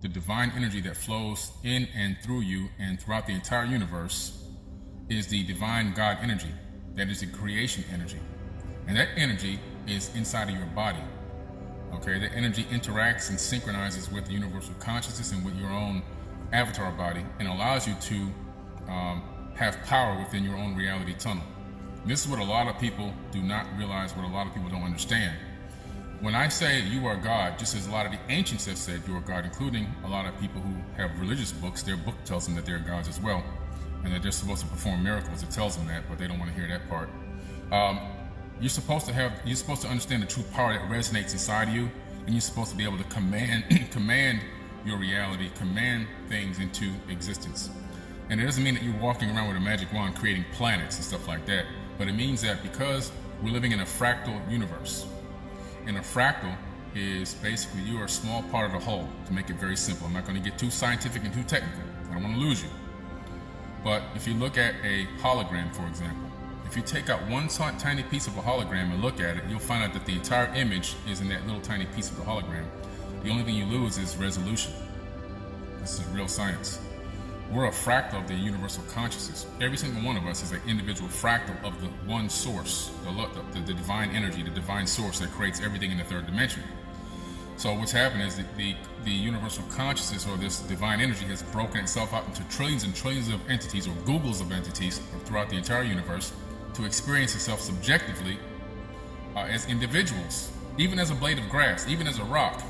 the divine energy that flows in and through you and throughout the entire universe is the divine God energy. That is the creation energy. And that energy is inside of your body. Okay, that energy interacts and synchronizes with the universal consciousness and with your own avatar body and allows you to have power within your own reality tunnel. And this is what a lot of people do not realize, what a lot of people don't understand. When I say you are God, just as a lot of the ancients have said you are God, including a lot of people who have religious books, their book tells them that they're gods as well, and that they're supposed to perform miracles. It tells them that, but they don't want to hear that part. You're supposed to understand the true power that resonates inside of you, and you're supposed to be able to command your reality, command things into existence. And it doesn't mean that you're walking around with a magic wand creating planets and stuff like that, but it means that because we're living in a fractal universe, and a fractal is basically you are a small part of the whole, to make it very simple. I'm not going to get too scientific and too technical. I don't want to lose you. But if you look at a hologram, for example, if you take out one tiny piece of a hologram and look at it, you'll find out that the entire image is in that little tiny piece of the hologram. The only thing you lose is resolution. This is real science. We're a fractal of the universal consciousness. Every single one of us is an individual fractal of the one source, the divine energy, the divine source that creates everything in the third dimension. So what's happened is that the universal consciousness, or this divine energy, has broken itself out into trillions and trillions of entities, or Googles of entities throughout the entire universe, to experience itself subjectively as individuals, even as a blade of grass, even as a rock,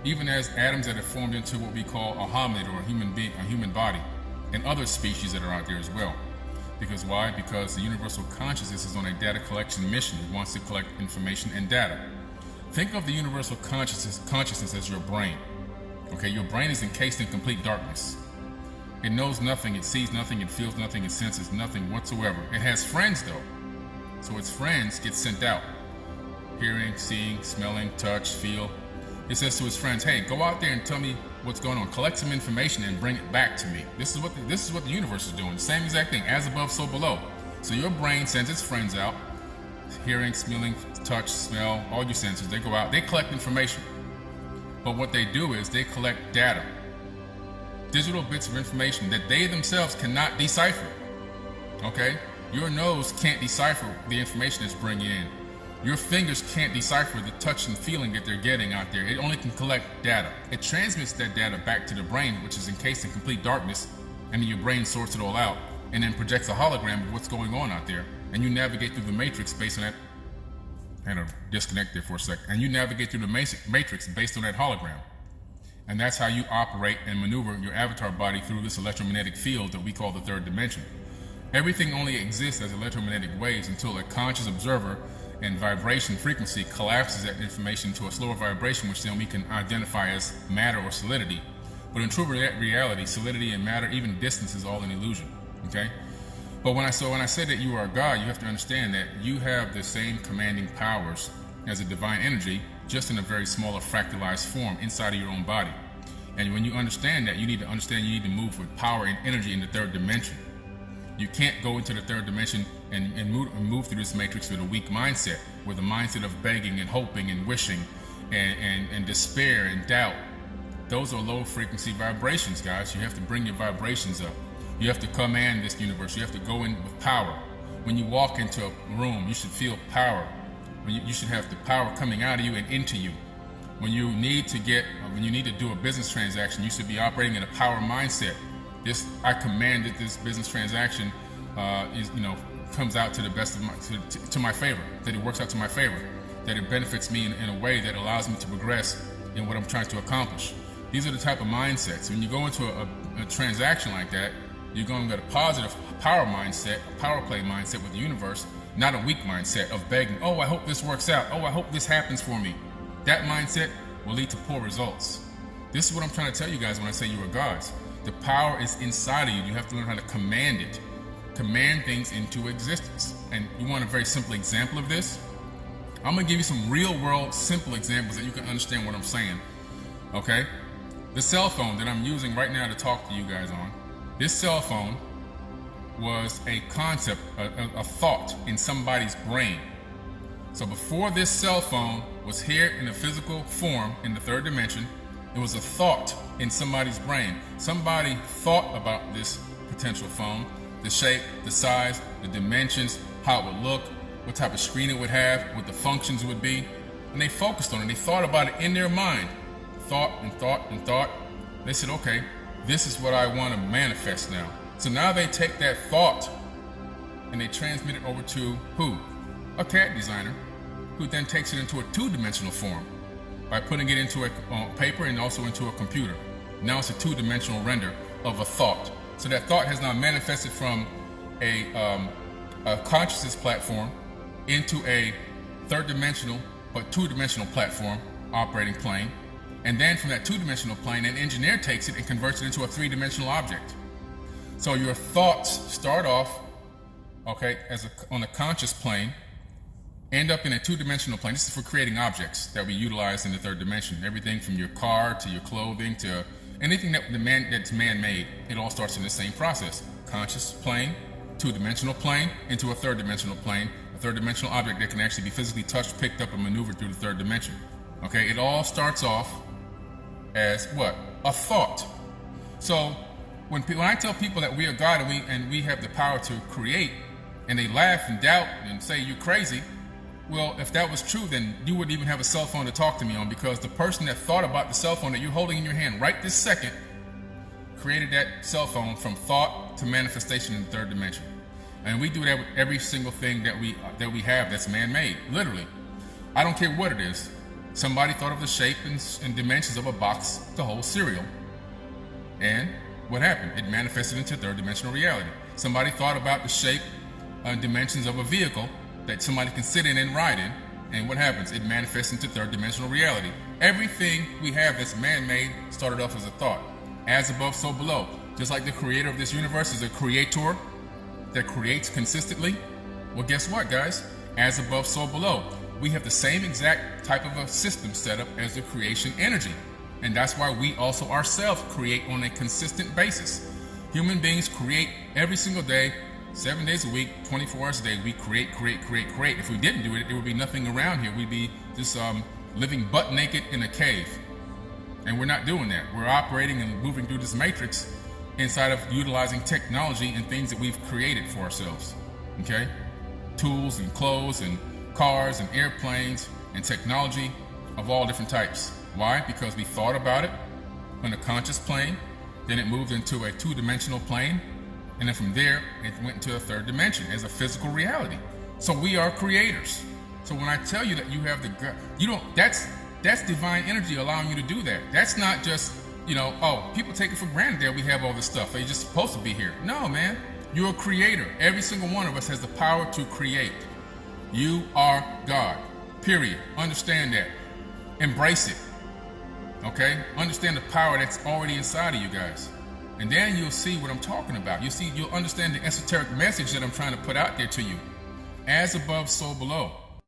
even as atoms that have formed into what we call a hominid, or a human being, a human body, and other species that are out there as well. Because why? Because the universal consciousness is on a data collection mission. It wants to collect information and data. Think of the universal consciousness as your brain. Okay, your brain is encased in complete darkness. It knows nothing, it sees nothing, it feels nothing, it senses nothing whatsoever. It has friends though. So its friends get sent out. Hearing, seeing, smelling, touch, feel. It says to its friends, hey, go out there and tell me what's going on. Collect some information and bring it back to me. This is what the universe is doing. Same exact thing, as above, so below. So your brain sends its friends out. Hearing, smelling, touch, smell, all your senses, they go out, they collect information. But what they do is they collect data. Digital bits of information that they themselves cannot decipher. Okay? Your nose can't decipher the information it's bringing in. Your fingers can't decipher the touch and feeling that they're getting out there. It only can collect data. It transmits that data back to the brain, which is encased in complete darkness, and then your brain sorts it all out and then projects a hologram of what's going on out there. And you navigate through the matrix based on that. I had to disconnect there for a sec. And you navigate through the matrix based on that hologram. And that's how you operate and maneuver your avatar body through this electromagnetic field that we call the third dimension. Everything only exists as electromagnetic waves until a conscious observer and vibration frequency collapses that information to a slower vibration, which then we can identify as matter or solidity. But in true reality, solidity and matter, even distance, is all an illusion. Okay? But when I say that you are God, you have to understand that you have the same commanding powers as a divine energy, just in a very smaller fractalized form inside of your own body. And when you understand that, you need to move with power and energy in the third dimension. You can't go into the third dimension and move through this matrix with a weak mindset, with a mindset of begging and hoping and wishing and despair and doubt. Those are low frequency vibrations, guys. You have to bring your vibrations up. You have to command this universe. You have to go in with power. When you walk into a room, you should feel power. You should have the power coming out of you and into you. When you need to do a business transaction, you should be operating in a power mindset. I commanded this business transaction comes out to the best of to my favor, that it works out to my favor, that it benefits me in a way that allows me to progress in what I'm trying to accomplish. These are the type of mindsets. When you go into a transaction like that, you're going to get a positive power mindset, a power play mindset with the universe, not a weak mindset of begging, oh, I hope this works out. Oh, I hope this happens for me. That mindset will lead to poor results. This is what I'm trying to tell you guys when I say you are gods. The power is inside of you. You have to learn how to command it. Command things into existence. And you want a very simple example of this? I'm going to give you some real world simple examples that you can understand what I'm saying. Okay? The cell phone that I'm using right now to talk to you guys on, this cell phone was a concept, a thought in somebody's brain. So before this cell phone was here in a physical form in the third dimension, It was a thought in somebody's brain. Somebody thought about this potential phone, the shape, the size, the dimensions, how it would look, what type of screen it would have, what the functions would be. And they focused on it. They thought about it in their mind. Thought and thought and thought. They said, okay, this is what I want to manifest now. So now they take that thought and they transmit it over to who? A CAD designer, who then takes it into a two-dimensional form by putting it into a paper and also into a computer. Now it's a two-dimensional render of a thought. So that thought has now manifested from a consciousness platform into a third-dimensional but two-dimensional platform operating plane. And then from that two-dimensional plane, an engineer takes it and converts it into a three-dimensional object. So your thoughts start off, okay, on a conscious plane, end up in a two-dimensional plane. This is for creating objects that we utilize in the third dimension. Everything from your car to your clothing to anything that's man-made, it all starts in the same process. Conscious plane, two-dimensional plane, into a third-dimensional plane, a third-dimensional object that can actually be physically touched, picked up, and maneuvered through the third dimension. Okay, it all starts off as what? A thought. So when I tell people that we are God and we have the power to create, and they laugh and doubt and say you're crazy, well, if that was true, then you wouldn't even have a cell phone to talk to me on, because the person that thought about the cell phone that you're holding in your hand right this second created that cell phone from thought to manifestation in the third dimension. And we do that with every single thing that we have that's man-made, literally. I don't care what it is. Somebody thought of the shape and dimensions of a box to hold cereal. And what happened? It manifested into third-dimensional reality. Somebody thought about the shape and dimensions of a vehicle that somebody can sit in and ride in. And what happens? It manifests into third-dimensional reality. Everything we have that's man-made started off as a thought. As above, so below. Just like the creator of this universe is a creator that creates consistently. Well, guess what, guys? As above, so below. We have the same exact type of a system set up as the creation energy. And that's why we also ourselves create on a consistent basis. Human beings create every single day, 7 days a week, 24 hours a day. We create. If we didn't do it, there would be nothing around here. We'd be just living butt naked in a cave. And we're not doing that. We're operating and moving through this matrix inside of utilizing technology and things that we've created for ourselves. Okay? Tools and clothes and cars and airplanes and technology of all different types. Why? Because we thought about it on a conscious plane, then it moved into a two-dimensional plane, and then from there it went into a third dimension as a physical reality. So we are creators. So when I tell you that you have that's divine energy allowing you to do that. That's not just, people take it for granted that we have all this stuff. They're just supposed to be here. No, man, you're a creator. Every single one of us has the power to create. You are God, period. Understand that. Embrace it, okay? Understand the power that's already inside of you guys. And then you'll see what I'm talking about. You'll understand the esoteric message that I'm trying to put out there to you. As above, so below.